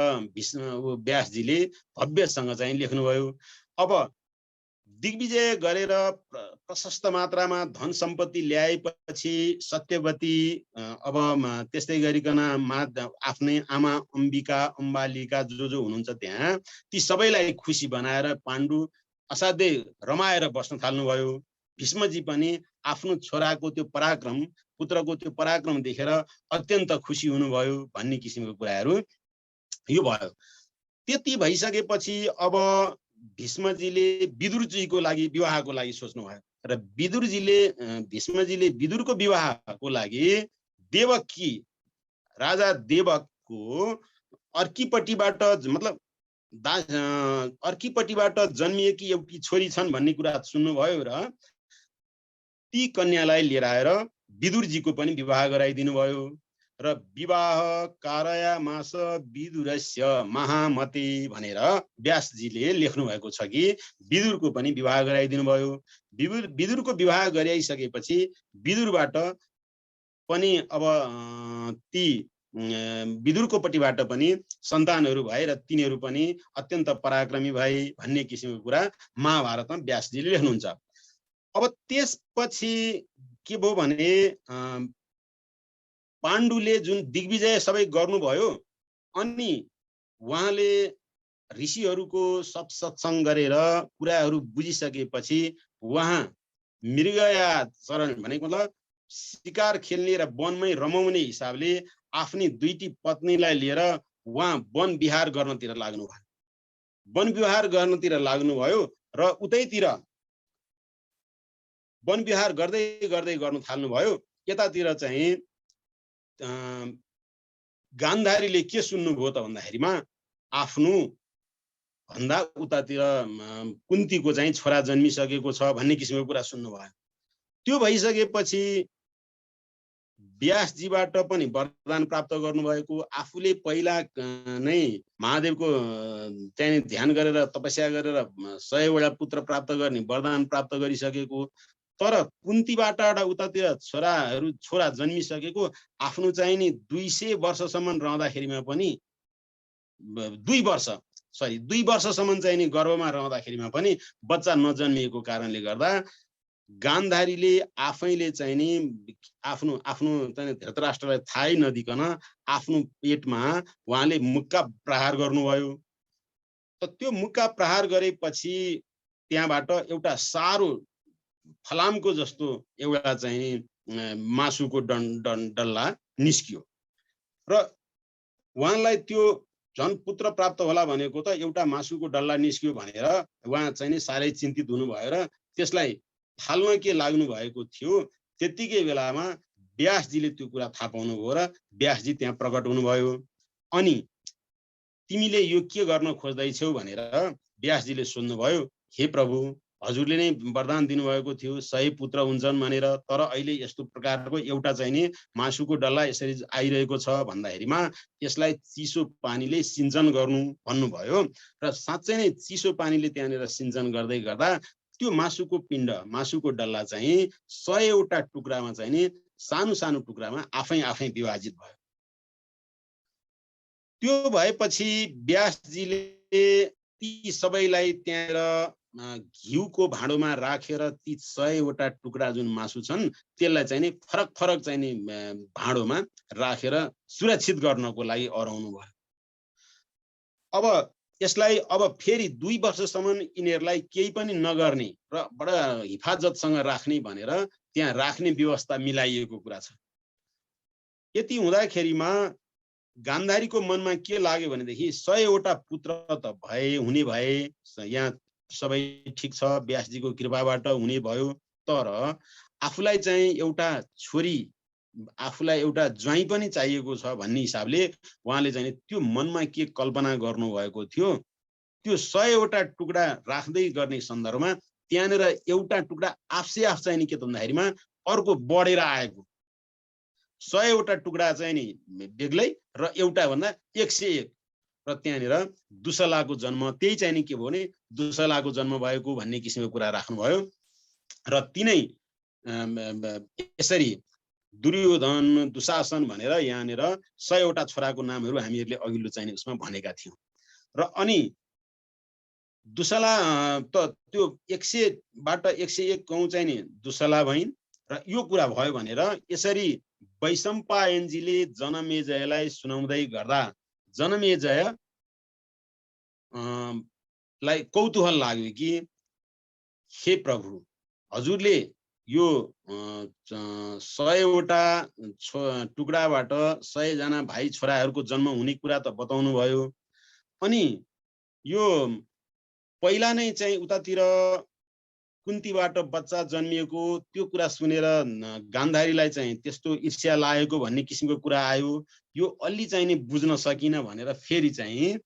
S1: व्यासजीले भव्यसँग चाहिँ लेख्नुभयो। अब दिग्विजय गरेर प्रशस्त मात्रामा धन सम्पत्ति ल्याएपछि सत्यवती अब त्यस्तै गरिकन आफ्नै आमा अम्बिका अम्बालिका जो हुनुहुन्छ त्यहाँ ती सबैलाई खुसी बनाएर पाण्डु असाध्यै रमाएर बस्न थाल्नुभयो। भीष्मजी पनि आफ्नो छोराको त्यो पराक्रम पुत्रको त्यो पराक्रम देखेर अत्यन्त खुसी हुनुभयो भन्ने किसिमको कुराहरू यो भयो। त्यति भइसकेपछि अब भीष्मजीले विदुरजीको लागि विवाहको लागि सोच्नुभयो र भीष्मजीले विदुरको विवाहको लागि देवकी राजा देवकको अर्कीपट्टिबाट मतलब अर्कीपट्टिबाट जन्मिएकी एउटी छोरी छन् भन्ने कुरा सुन्नुभयो र ती कन्यालाई लिएर आएर विदुरजीको पनि विवाह गराइदिनु भयो र विवाह कारयामास विदुरस्य महामते भनेर व्यासजीले लेख्नु भएको छ कि विदुरको पनि विवाह गराइदिनु भयो। विदुरको विवाह गराइसकेपछि विदुरबाट पनि अब ती विदुरको पट्टिबाट पनि सन्तानहरू भए र तिनीहरू पनि अत्यन्त पराक्रमी भए भन्ने किसिमको कुरा महाभारतमा व्यासजीले लेख्नुहुन्छ। अब त्यसपछि के भयो भने पाण्डुले जुन दिग्विजय सबै गर्नुभयो अनि उहाँले ऋषिहरूको सब सत्संग गरेर कुराहरू बुझिसकेपछि उहाँ मृगया चरण भनेको मतलब शिकार खेल्ने र वनमै रमाउने हिसाबले आफ्नी दुईटी पत्नीलाई लिएर उहाँ वन विहार गर्नतिर लाग्नुभयो। वन विहार गर्नतिर लाग्नुभयो र उतैतिर वनविहार गर्दै गर्दै गर्नु थाल्नुभयो। यतातिर चाहिँ गान्धारीले के सुन्नुभयो त भन्दाखेरिमा आफ्नो भन्दा उतातिर कुन्तीको चाहिँ छोरा जन्मिसकेको छ भन्ने किसिमको कुरा सुन्नुभयो। त्यो भइसकेपछि व्यासजीबाट पनि वरदान प्राप्त गर्नुभएको, आफूले पहिला नै महादेवको चाहिँ ध्यान गरेर तपस्या गरेर 100 वटा पुत्र प्राप्त गर्ने वरदान प्राप्त गरिसकेको, तर कुन्तीबाट उतातिर छोरा जन्मिसकेको, आफ्नो चाहिँ नि 200 वर्षसम्म रहँदाखेरिमा पनि 2 वर्षसम्म चाहिँ नि गर्भमा रहँदाखेरिमा पनि बच्चा नजन्मिएको कारणले गर्दा गान्धारीले आफैले चाहिँ नि आफ्नो चाहिँ धृतराष्ट्रलाई थाहै नदिकन आफ्नो पेटमा उहाँले मुक्का प्रहार गर्नुभयो। त त्यो मुक्का प्रहार गरेपछि त्यहाँबाट एउटा सारो फलामको जस्तो एउटा चाहिँ मासुको डल्ला निस्कियो र उहाँलाई त्यो झन् पुत्र प्राप्त होला भनेको त एउटा मासुको डल्ला निस्कियो भनेर उहाँ चाहिँ नि साह्रै चिन्तित हुनुभयो र त्यसलाई थाल्न के लाग्नु भएको थियो। त्यतिकै बेलामा व्यासजीले त्यो कुरा थाहा पाउनुभयो र व्यासजी त्यहाँ प्रकट हुनुभयो। अनि तिमीले यो के गर्न खोज्दैछौ भनेर व्यासजीले सोध्नुभयो। हे प्रभु, हजुरले नै वरदान दिनुभएको थियो 100 पुत्र हुन्छन् भनेर, तर अहिले यस्तो प्रकारको एउटा चाहिँ नि मासुको डल्ला यसरी आइरहेको छ भन्दाखेरिमा यसलाई चिसो पानीले सिञ्चन गर्नु भन्नुभयो। र साँच्चै नै चिसो पानीले त्यहाँनिर सिञ्चन गर्दै गर्दा त्यो मासुको पिण्ड, मासुको डल्ला चाहिँ 100 वटा टुक्रामा चाहिँ नि सानो सानो टुक्रामा आफै विभाजित भयो। त्यो भएपछि व्यासजीले ती सबैलाई त्यहाँनिर घिउको भाँडोमा राखेर ती 100 वटा टुक्रा जुन मासु छन् त्यसलाई चाहिँ नि फरक चाहिँ नि भाँडोमा राखेर सुरक्षित गर्नको लागि अराउनु भयो। अब यसलाई फेरि 2 वर्षसम्म यिनीहरूलाई केही पनि नगर्ने र बडा हिफाजतसँग राख्ने भनेर त्यहाँ राख्ने व्यवस्था मिलाइएको कुरा छ। यति हुँदाखेरिमा गान्धारीको मनमा के लाग्यो भनेदेखि 100 वटा पुत्र त हुने भए, यहाँ सबै ठिक छ, व्यासजीको कृपाबाट हुने भयो, तर आफूलाई चाहिँ एउटा छोरी, आफूलाई एउटा ज्वाइँ पनि चाहिएको छ भन्ने हिसाबले उहाँले चाहिँ त्यो मनमा के कल्पना गर्नुभएको थियो। त्यो 100 वटा टुक्रा राख्दै गर्ने सन्दर्भमा त्यहाँनिर एउटा टुक्रा आफै चाहिँ नि के त भन्दाखेरिमा अर्को बढेर आएको, 100 वटा टुक्रा चाहिँ नि बेग्लै र एउटा भन्दा 101 र त्यहाँनिर दुसलाको जन्म, त्यही चाहिँ नि के भयो भने दुसलाको जन्म भएको भन्ने किसिमको कुरा राख्नुभयो। र तिनै यसरी दुर्योधन, दुशासन भनेर यहाँनिर 100 वटा छोराको नामहरू हामीहरूले अघिल्लो चाहिँ उसमा भनेका थियौँ। र अनि दुसला त त्यो 100 बाट 101 कौं चाहिँ नि दुसला भइन्। र यो कुरा भयो भनेर यसरी वैशम्पायनजीले जनमेजयलाई सुनाउँदै गर्दा जनमेजय लाई कौतूहल लाग्यो कि हे प्रभु, हजुरले यो 100 वटा टुक्राबाट 100 जना भाइ छोराहरूको जन्म हुने कुरा त बताउनु भयो, अनि यो पहिला नै चाहिँ उतातिर कुन्तीबाट बच्चा जन्मिएको त्यो कुरा सुनेर गान्धारीलाई चाहिँ त्यस्तो ईर्ष्या लागेको भन्ने किसिमको कुरा आयो। यो अलि चाहिँ नि बुझ्न सकिन भनेर फेरि चाहिँ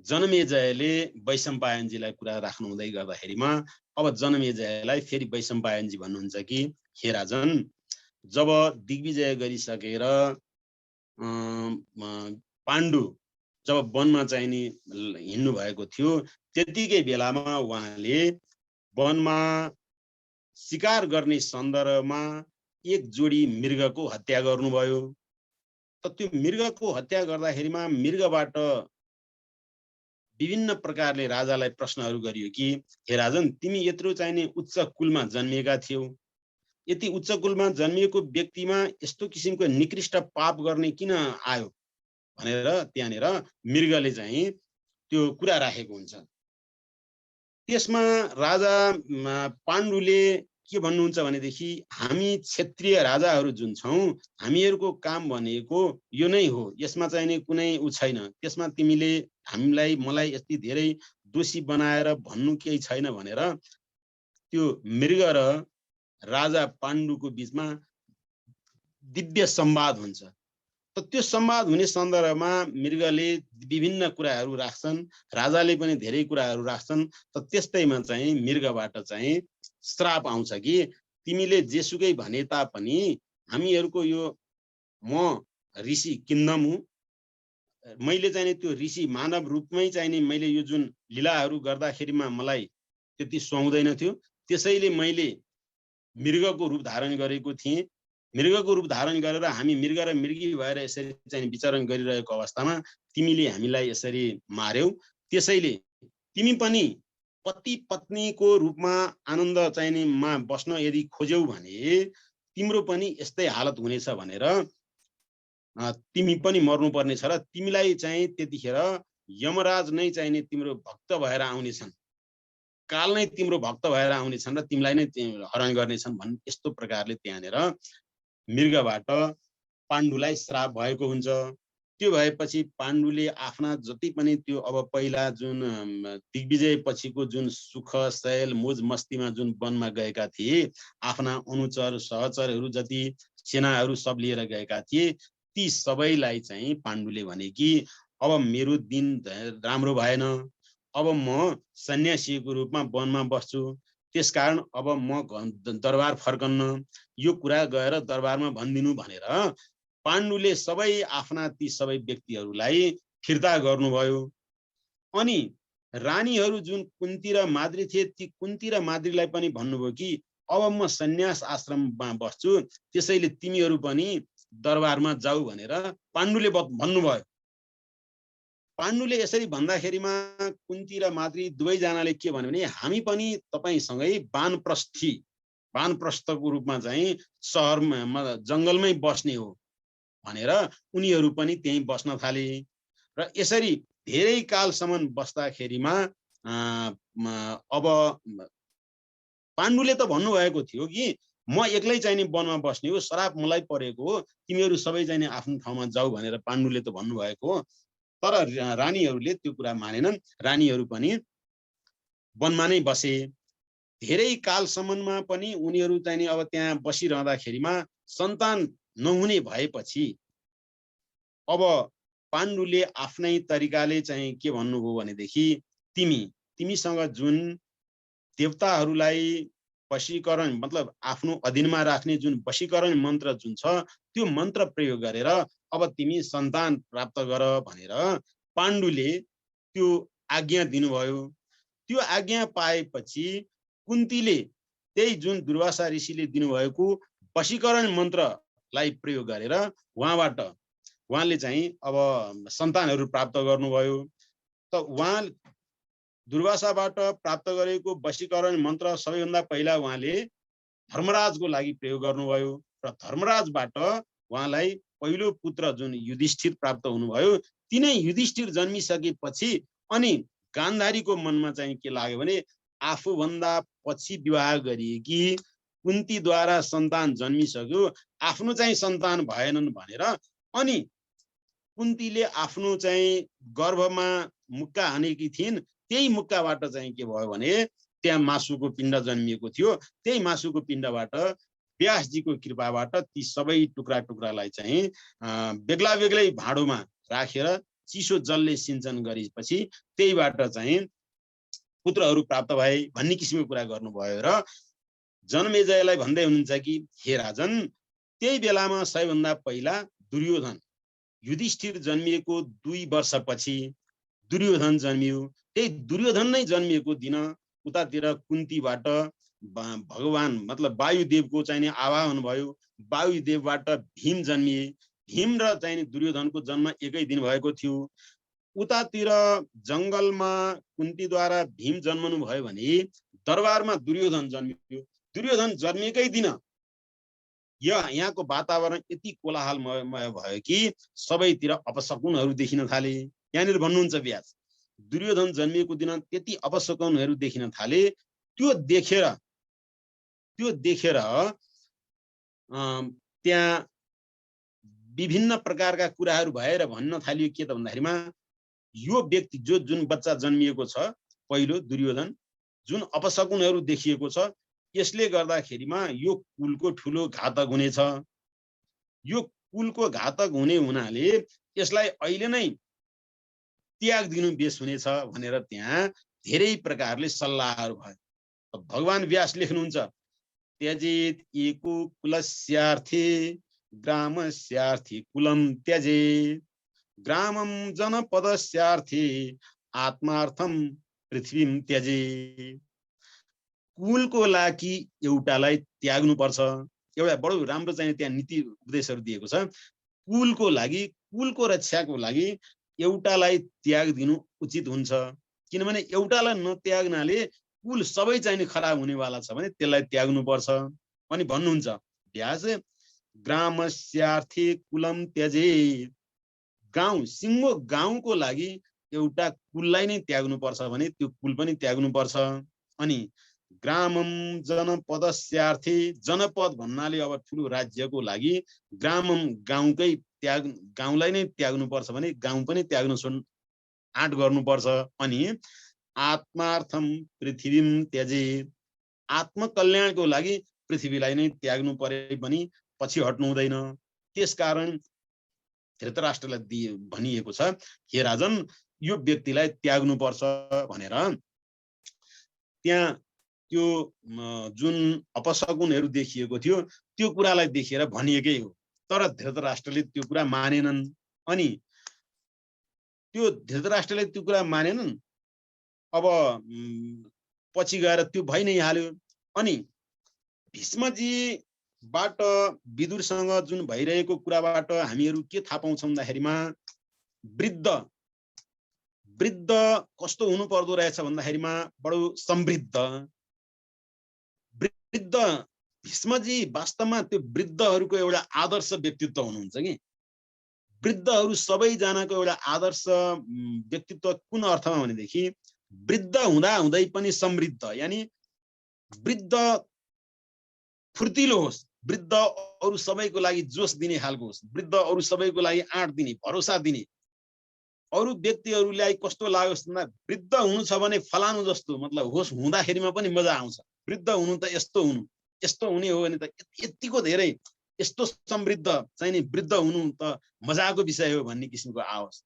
S1: जनमेजयले वैशम्पायनजीलाई कुरा राख्नु हुँदै गर्दाखेरिमा अब जनमेजयलाई फेरि वैशम्पायनजी भन्नुहुन्छ कि हे राजन, जब दिग्विजय गरिसकेर पाण्डु जब वनमा चाहिँ नि हिँड्नु भएको थियो, त्यतिकै बेलामा उहाँले वनमा शिकार गर्ने सन्दर्भमा एक जोडी मृगको हत्या गर्नुभयो। त त्यो मृगको हत्या गर्दाखेरिमा मृगबाट विभिन्न प्रकारले राजालाई प्रश्नहरू गरियो कि हे राजन, तिमी यत्रो चाहिने उच्च कुलमा जन्मिएका थियौ, यति उच्च कुलमा जन्मिएको व्यक्तिमा यस्तो किसिमको निकृष्ट पाप गर्ने किन आयो भनेर त्यहाँनिर मृगले चाहिँ त्यो कुरा राखेको हुन्छ। त्यसमा राजा पाण्डुले के भन्नुहुन्छ भनेदेखि हामी क्षत्रिय राजाहरू जुन छौं, हामीहरूको काम भनेको यो नै हो, यसमा चाहिँ नि कुनै उ छैन, त्यसमा तिमीले हामीलाई मलाई यति धेरै दोषी बनाएर भन्नु केही छैन भनेर त्यो मृग र राजा पाण्डुको बीचमा दिव्य संवाद हुन्छ। त त्यो संवाद हुने सन्दर्भमा मृगले विभिन्न कुराहरू राख्छन्, राजाले पनि धेरै कुराहरू राख्छन्। त त्यस्तैमा चाहिँ मृगबाट चाहिँ श्राप आउँछ कि तिमीले जेसुकै भने तापनि हामीहरूको यो म ऋषि किन्दम हुँ, मैले चाहिँ त्यो ऋषि मानव रूपमै चाहिँ नि मैले यो जुन लीलाहरू गर्दाखेरिमा मलाई त्यति सुहाउँदैन थियो, त्यसैले मैले मृगको रूप धारण गरेको थिएँ। मृगको रूप धारण गरेर हामी मृग र मृगी भएर यसरी चाहिँ विचरण गरिरहेको अवस्थामा तिमीले हामीलाई यसरी मार्यौ। त्यसैले तिमी पनि पति पत्नीको रूपमा आनन्द चाहिँ नि मा बस्न यदि खोज्यौ भने तिम्रो पनि यस्तै हालत हुनेछ भनेर तिमी पनि मर्नुपर्ने छ र तिमीलाई चाहिँ त्यतिखेर यमराज नै चाहिँ नि तिम्रो भक्त भएर आउनेछन्, काल नै तिम्रो भक्त भएर आउनेछन् र तिमीलाई नै हरण गर्नेछन् भन्। यस्तो प्रकारले त्यहाँनिर मृगबाट पाण्डुलाई श्राप भएको हुन्छ। त्यो भएपछि पाण्डुले आफ्ना जति पनि त्यो अब पहिला जुन दिग्विजय पछिको जुन सुख शैल मोज मस्तीमा जुन वनमा गएका थिए, आफ्ना अनुचर सहचरहरू जति सेनाहरू सब लिएर गएका थिए, ती सबैलाई चाहिँ पाण्डुले भने कि अब मेरो दिन राम्रो भएन, अब म सन्यासीको रूपमा वनमा बस्छु, त्यसकारण अब म दरबार फर्कन्न, यो कुरा गएर दरबारमा भनिदिनु भनेर पाण्डुले सबै आफ्ना ती सबै व्यक्तिहरूलाई फिर्ता गर्नुभयो। अनि रानीहरू जुन कुन्ती र माद्री थिए, ती कुन्ती र माद्रीलाई पनि भन्नुभयो कि अब म सन्यास आश्रममा बस्छु, त्यसैले तिमीहरू पनि दरबारमा जाऊ भनेर पाण्डुले भन्नुभयो। पाण्डुले यसरी भन्दाखेरिमा कुन्ती र माद्री दुवैजनाले के भन्यो भने हामी पनि तपाईसँगै वानप्रस्थको रूपमा चाहिँ सहरमा जङ्गलमै बस्ने हो भनेर उनीहरू पनि त्यहीँ बस्न थाले। र यसरी धेरै कालसम्म बस्दाखेरिमा अब पाण्डुले त भन्नुभएको थियो कि म एक्लै चाहिँ नि वनमा बस्ने हो, श्राप मलाई परेको हो, तिमीहरू सबै चाहिँ नि आफ्नो ठाउँमा जाऊ भनेर पाण्डुले त भन्नुभएको हो। तर रानीहरूले त्यो कुरा मानेनन्, रानीहरू पनि वनमा नै बसे। धेरै कालसम्ममा पनि उनीहरू चाहिँ नि अब त्यहाँ बसिरहँदाखेरिमा सन्तान नहुने भएपछि अब पाण्डुले आफ्नै तरिकाले चाहिँ के भन्नुभयो भनेदेखि तिमीसँग जुन देवताहरूलाई वशीकरण मतलब आफ्नो अधीनमा राख्ने जुन वशीकरण मन्त्र जुन छ त्यो मन्त्र प्रयोग गरेर अब तिमी सन्तान प्राप्त गर भनेर पाण्डुले त्यो आज्ञा दिनुभयो। त्यो आज्ञा पाएपछि कुन्तीले त्यही जुन दुर्वासा ऋषिले दिनुभएको वशीकरण मन्त्रलाई प्रयोग गरेर उहाँले चाहिँ अब सन्तानहरू प्राप्त गर्नुभयो। त उहाँ दुर्वासाबाट प्राप्त गरेको वशीकरण मन्त्र सबैभन्दा पहिला उहाँले धर्मराजको लागि प्रयोग गर्नुभयो र धर्मराजबाट उहाँलाई पहिलो पुत्र जुन युधिष्ठिर प्राप्त हुनुभयो। तिनै युधिष्ठिर जन्मिसकेपछि अनि गान्धारीको मनमा चाहिँ के लाग्यो भने आफूभन्दा पछि विवाह गरिएकी कुन्तीद्वारा सन्तान जन्मिसक्यो, आफ्नो चाहिँ सन्तान भएनन् भनेर अनि कुन्तीले आफ्नो चाहिँ गर्भमा मुक्का हानेकी थिइन्। त्यही मुक्काबाट चाहिँ के भयो भने त्यहाँ मासुको पिण्ड जन्मिएको थियो। त्यही मासुको पिण्डबाट व्यासजीको कृपाबाट ती सबै टुक्रा टुक्रालाई चाहिँ बेग्ला बेग्लै भाँडोमा राखेर चिसो जलले सिञ्चन गरेपछि त्यहीबाट चाहिँ पुत्रहरू प्राप्त भए भन्ने किसिमको कुरा गर्नुभयो। र जनमेजयलाई भन्दै हुनुहुन्छ कि हे राजन, त्यही बेलामा सबैभन्दा पहिला दुर्योधन युधिष्ठिर जन्मिएको 2 वर्षपछि दुर्योधन जन्मियो। त्यही दुर्योधन नै जन्मिएको दिन उतातिर कुन्तीबाट भगवान मतलब वायुदेवको चाहिँ आवाहन भयो। वायुदेवबाट भीम जन्मिए। भीम र चाहिँ दुर्योधनको जन्म एकै दिन भएको थियो। उतातिर जङ्गलमा कुन्तीद्वारा भीम जन्मनु भयो भने दरबारमा दुर्योधन जन्मियो। दुर्योधन जन्मेकै दिन यहाँको वातावरण यति कोलाहलमय भयो कि सबैतिर अपशकुनहरू देखिन थाले। यहाँनिर भन्नुहुन्छ व्यास, दुर्योधन जन्मिएको दिन त्यति अपशकुनहरू देखिन थाले। त्यो देखेर त्यहाँ विभिन्न प्रकारका कुराहरू भएर भन्न थालियो के त भन्दाखेरिमा यो व्यक्ति जुन बच्चा जन्मिएको छ पहिलो दुर्योधन, जुन अपशकुनहरू देखिएको छ यसले गर्दाखेरिमा यो कुलको ठुलो घातक हुनेछ। यो कुलको घातक हुने हुनाले यसलाई अहिले नै त्याग दिनु बेस हुनेछ भनेर त्यहाँ धेरै प्रकारले सल्लाहहरू भयो। भगवान व्यास लेख्नुहुन्छ त्यजेत एको कुलस्यार्थे ग्रामस्यार्थे कुलम त्यजेत ग्रामम जनपदस्यार्थे आत्मार्थम पृथ्वीम त्यजेत। कुलको लागि एउटालाई त्याग्नु पर्छ। एउटा बडो राम्रो चाहिँ त्यहाँ नीति उपदेशहरू दिएको छ। कुलको लागि, कुलको रक्षाको लागि एउटालाई त्याग दिनु उचित हुन्छ, किनभने एउटालाई नत्याग्नाले कुल सबै चाहिँ खराब हुनेवाला छ भने त्यसलाई त्याग्नु पर्छ। अनि भन्नुहुन्छ व्यास ग्रामस्यार्थे कुलम त्यजेत। गाउँ सिङ्गो गाउँको लागि एउटा कुललाई नै त्याग्नु पर्छ भने त्यो कुल पनि त्याग्नु पर्छ। अनि ग्रामम जनपदस्यार्थे, जनपद भन्नाले अब ठुलो राज्यको लागि ग्रामम गाउँकै गाउँलाई नै त्याग्नु पर्छ भने गाउँ पनि त्याग्नु आँट गर्नुपर्छ। अनि आत्मार्थम पृथ्वीम त्यजेत, आत्मकल्याणको लागि पृथ्वीलाई नै त्याग्नु परे पनि पछि हट्नु हुँदैन। त्यसकारण धृतराष्ट्रलाई भनिएको छ हे राजन यो व्यक्तिलाई त्याग्नुपर्छ भनेर। त्यहाँ त्यो जुन अपशकुनहरू देखिएको थियो त्यो कुरालाई देखेर भनिएकै हो, तर धृतराष्ट्रले त्यो कुरा मानेनन्। अनि त्यो धृतराष्ट्रले त्यो कुरा मानेनन्। अब पछि गएर त्यो भइ नै हाल्यो। अनि भीष्मजीबाट विदुरसँग जुन भइरहेको कुराबाट हामीहरू के थाहा पाउँछौँ भन्दाखेरिमा वृद्ध कस्तो हुनु पर्दो रहेछ भन्दाखेरिमा बडो समृद्ध। वृद्ध भीष्मजी वास्तवमा त्यो वृद्धहरूको एउटा आदर्श व्यक्तित्व हुनुहुन्छ कि। वृद्धहरू सबैजनाको एउटा आदर्श व्यक्तित्व कुन अर्थमा भनेदेखि वृद्ध हुँदा हुँदै पनि समृद्ध, यानि वृद्ध फुर्तिलो होस्, वृद्ध अरू सबैको लागि जोस दिने खालको होस्, वृद्ध अरू सबैको लागि आँट दिने, भरोसा दिने। अरू व्यक्तिहरूलाई कस्तो लाग्योस् भन्दा वृद्ध हुनु छ भने फलानु जस्तो मतलब होस्, हुँदाखेरिमा पनि मजा आउँछ। वृद्ध हुनु त यस्तो हुनु, यस्तो हुने हो भने त यतिको धेरै यस्तो समृद्ध चाहिँ नि वृद्ध हुनु त मजाको विषय हो भन्ने किसिमको आओस्।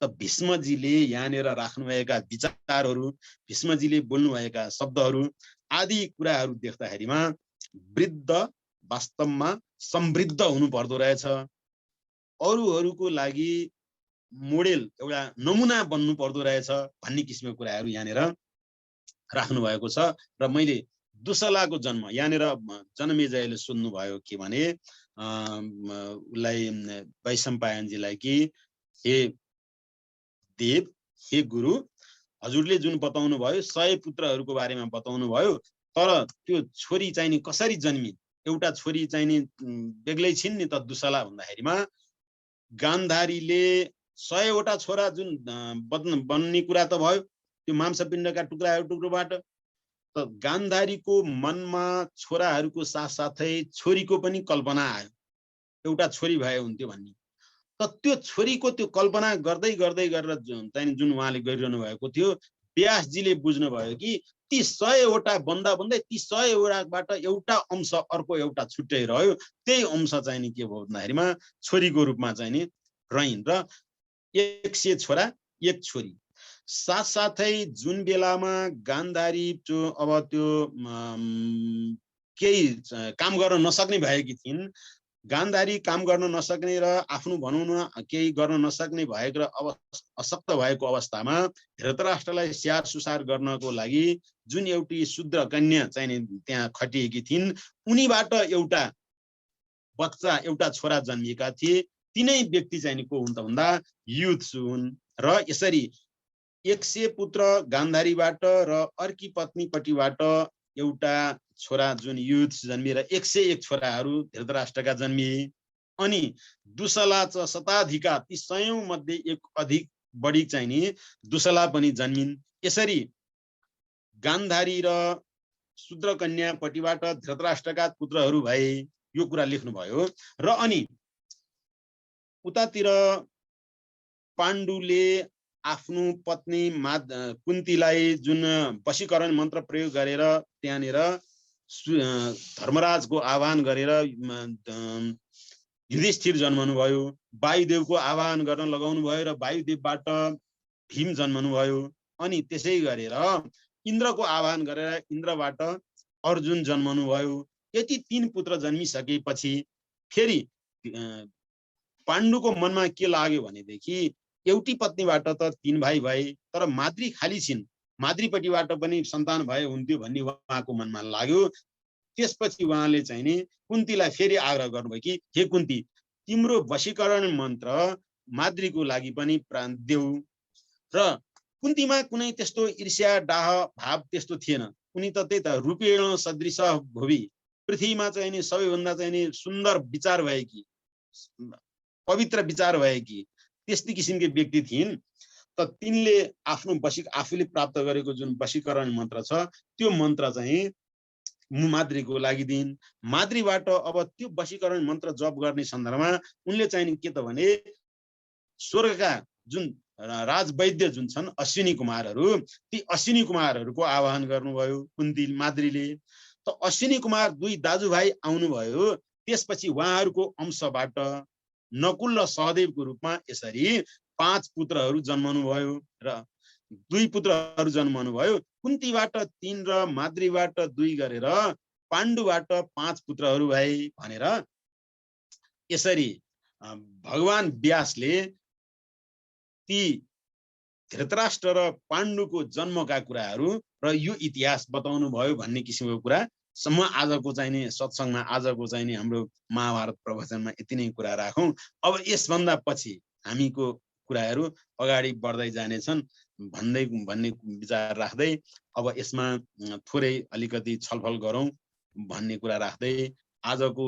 S1: त भीष्मजीले यहाँनिर राख्नुभएका विचारहरू, भीष्मजीले बोल्नुभएका शब्दहरू आदि कुराहरू देख्दाखेरिमा वृद्ध वास्तवमा समृद्ध हुनु पर्दो रहेछ। अरूहरूको लागि मोडेल एउटा नमुना बन्नु पर्दो रहेछ भन्ने किसिमको कुराहरू यहाँनिर राख्नु भएको छ। र मैले दुसलाको जन्म यहाँनिर जनमेजयले सोध्नुभयो के भने उसलाई वैशम्पायनजीलाई कि हे देव, हे गुरु, हजुरले जुन बताउनु भयो 100 पुत्रहरूको बारेमा बताउनु भयो, तर त्यो छोरी चाहिँ नि कसरी जन्मिन्? एउटा छोरी चाहिँ नि बेग्लै छिन् नि त दुसला भन्दाखेरिमा गान्धारीले 100 वटा छोरा जुन बन्ने कुरा त भयो त्यो मांसपिण्डका टुक्राबाट, त गान्धारीको मनमा छोराहरूको साथसाथै छोरीको पनि कल्पना आयो, एउटा छोरी भए हुन्थ्यो भन्ने। त त्यो छोरीको त्यो कल्पना गर्दै गर्दै गरेर चाहिँ जुन उहाँले गरिरहनु भएको थियो, व्यासजीले बुझ्नुभयो कि ती 100 वटा बन्दा बन्दै ती 100 वटाबाट एउटा अंश अर्को एउटा छुट्टै रह्यो। त्यही अंश चाहिँ नि के भयो भन्दाखेरिमा छोरीको रूपमा चाहिँ नि रहिन् र 100 छोरा 1 छोरी। साथसाथै जुन बेलामा गान्धारी अब त्यो केही काम गर्न नसक्ने भएकी थिइन्, गान्धारी काम गर्न नसक्ने र आफ्नो भनौँ न केही गर्न नसक्ने भएको र अशक्त भएको अवस्थामा धृतराष्ट्रलाई स्याहार सुसार गर्नको लागि जुन एउटी शूद्र कन्या चाहिँ त्यहाँ खटिएकी थिइन्, उनीबाट एउटा बच्चा एउटा छोरा जन्मिएका थिए। तिनै व्यक्ति चाहिँ को हुन् त भन्दा युत्सु हुन्। र यसरी 100 पुत्र गान्धारीबाट र अर्की पत्नीपट्टिबाट एउटा छोरा जुन युत्स जन्मिएर 101 छोराहरू धृतराष्ट्रका जन्मिए। अनि दुसला शताधिका ती 100 मध्ये एक अधिक बढी चाहिँ नि दुसला पनि जन्मिन्। यसरी गान्धारी र शूद्र कन्या पट्टिबाट धृतराष्ट्रका पुत्रहरू भए, यो कुरा लेख्नुभयो। र अनि उतातिर पाण्डुले आफ्नो पत्नी कुन्तीलाई जुन वशीकरण मन्त्र प्रयोग गरेर त्यहाँनिर धर्मराजको आह्वान गरेर युधिष्ठिर जन्मनु भयो। वायुदेवको आह्वान गर्न लगाउनु भयो र वायुदेवबाट भीम जन्मनु भयो। अनि त्यसै गरेर इन्द्रको आह्वान गरेर इन्द्रबाट अर्जुन जन्मनु भयो। यति 3 पुत्र जन्मिसकेपछि फेरि पाण्डुको मनमा के लाग्यो भनेदेखि एउटी पत्नीबाट त 3 भाइ भए, तर माद्री खाली छिन्, माद्रीपट्टिबाट पनि सन्तान भए हुन्थ्यो भन्ने उहाँको मनमा लाग्यो। त्यसपछि उहाँले चाहिँ नि कुन्तीलाई फेरि आग्रह गर्नुभयो कि हे कुन्ती, तिम्रो वशीकरण मन्त्र माद्रीको लागि पनि प्राण देऊ। र कुन्तीमा कुनै त्यस्तो ईर्ष्या डाह भाव त्यस्तो थिएन। उनी त त्यही त रूपेण सदृश भुवि, पृथ्वीमा चाहिँ नि सबैभन्दा चाहिँ नि सुन्दर विचार भएकी, पवित्र विचार भएकी त्यस्तै किसिमकी व्यक्ति थिइन्। त तिनले आफ्नो आफूले प्राप्त गरेको जुन वशीकरण मन्त्र छ त्यो मन्त्र चाहिँ माद्रीको लागि दिइन्। माद्रीबाट अब त्यो वशीकरण मन्त्र जप गर्ने सन्दर्भमा उनले चाहिँ के त भने स्वर्गका जुन राजवैद्य जुन छन् अश्विनी कुमारहरू, ती अश्विनी कुमारहरूको आह्वान गर्नुभयो कुन्ती माद्रीले। त अश्विनी कुमार 2 दाजुभाइ आउनुभयो। त्यसपछि उहाँहरूको अंशबाट नकुल र सहदेवको रूपमा यसरी 5 पुत्रहरू जन्मनु भयो र 2 पुत्रहरू जन्मनु भयो। कुन्तीबाट 3 र माद्रीबाट 2 गरेर पाण्डुबाट 5 पुत्रहरू भए भनेर यसरी भगवान व्यासले ती धृतराष्ट्र र पाण्डुको जन्मका कुराहरू र यो इतिहास बताउनु भयो भन्ने किसिमको कुरा सम्म आजको चाहिँ नि सत्संगमा, आजको चाहिँ नि हाम्रो महाभारत प्रवचनमा यति नै कुरा राखौं। अब यसभन्दा पछि हामीको कुराहरू अगाडि बढ्दै जानेछन् भन्ने विचार राख्दै अब यसमा थोरै अलिकति छलफल गरौं भन्ने कुरा राख्दै आजको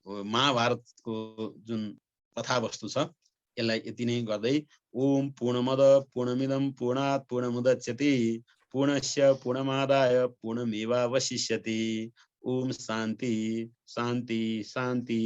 S1: महाभारतको जुन कथावस्तु छ यसलाई यति नै गर्दै ओम पूर्णमद पूर्णमिदं पूर्णात् पूर्णमुदच्यते पूर्णस्य पूर्णमादाय पूर्णमेवावशिष्यते। ओम शान्ति शान्ति शान्ति।